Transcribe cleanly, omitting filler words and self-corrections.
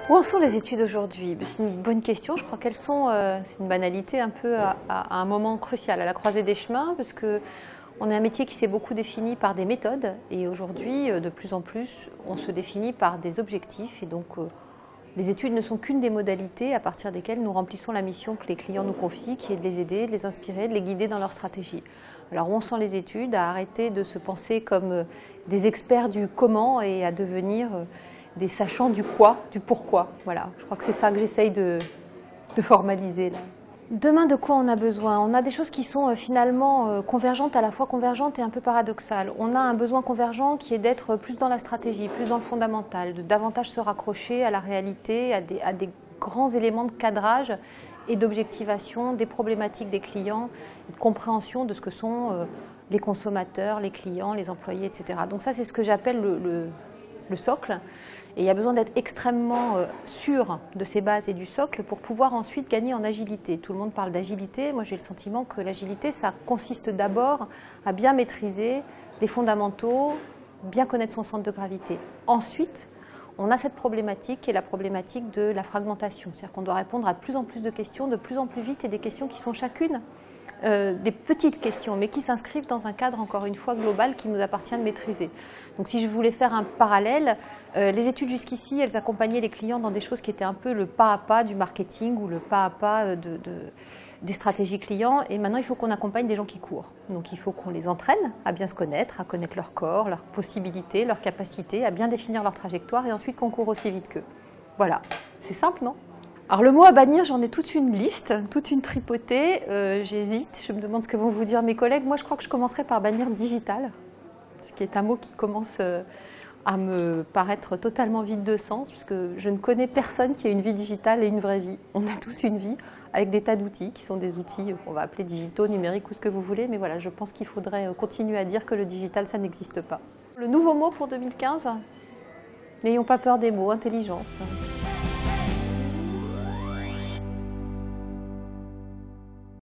Où en sont les études aujourd'hui? C'est une bonne question. Je crois qu'elles sont, c'est une banalité un peu à un moment crucial, à la croisée des chemins, parce qu'on est un métier qui s'est beaucoup défini par des méthodes, et aujourd'hui, de plus en plus, on se définit par des objectifs, et donc les études ne sont qu'une des modalités à partir desquelles nous remplissons la mission que les clients nous confient, qui est de les aider, de les inspirer, de les guider dans leur stratégie. Alors où en sont les études? À arrêter de se penser comme des experts du comment et à devenir des sachants du quoi, du pourquoi. Voilà, je crois que c'est ça que j'essaye de formaliser là. Demain, de quoi on a besoin? On a des choses qui sont finalement convergentes, à la fois convergentes et un peu paradoxales. On a un besoin convergent qui est d'être plus dans la stratégie, plus dans le fondamental, de davantage se raccrocher à la réalité, à des grands éléments de cadrage et d'objectivation des problématiques des clients, de compréhension de ce que sont les consommateurs, les clients, les employés, etc. Donc ça, c'est ce que j'appelle le socle. Et il y a besoin d'être extrêmement sûr de ces bases et du socle pour pouvoir ensuite gagner en agilité. Tout le monde parle d'agilité. Moi, j'ai le sentiment que l'agilité, ça consiste d'abord à bien maîtriser les fondamentaux, bien connaître son centre de gravité. Ensuite, on a cette problématique qui est la problématique de la fragmentation. C'est-à-dire qu'on doit répondre à de plus en plus de questions, de plus en plus vite, et des questions qui sont chacune des petites questions, mais qui s'inscrivent dans un cadre, encore une fois, global qui nous appartient de maîtriser. Donc si je voulais faire un parallèle, les études jusqu'ici, elles accompagnaient les clients dans des choses qui étaient un peu le pas à pas du marketing ou le pas à pas des stratégies clients. Et maintenant, il faut qu'on accompagne des gens qui courent. Donc il faut qu'on les entraîne à bien se connaître, à connaître leur corps, leurs possibilités, leurs capacités, à bien définir leur trajectoire et ensuite qu'on court aussi vite qu'eux. Voilà, c'est simple, non ? Alors le mot à bannir, j'en ai toute une liste, toute une tripotée, j'hésite, je me demande ce que vont vous dire mes collègues. Moi je crois que je commencerai par bannir digital, ce qui est un mot qui commence à me paraître totalement vide de sens, puisque je ne connais personne qui ait une vie digitale et une vraie vie. On a tous une vie avec des tas d'outils, qui sont des outils qu'on va appeler digitaux, numériques ou ce que vous voulez, mais voilà, je pense qu'il faudrait continuer à dire que le digital, ça n'existe pas. Le nouveau mot pour 2015, n'ayons pas peur des mots, intelligence.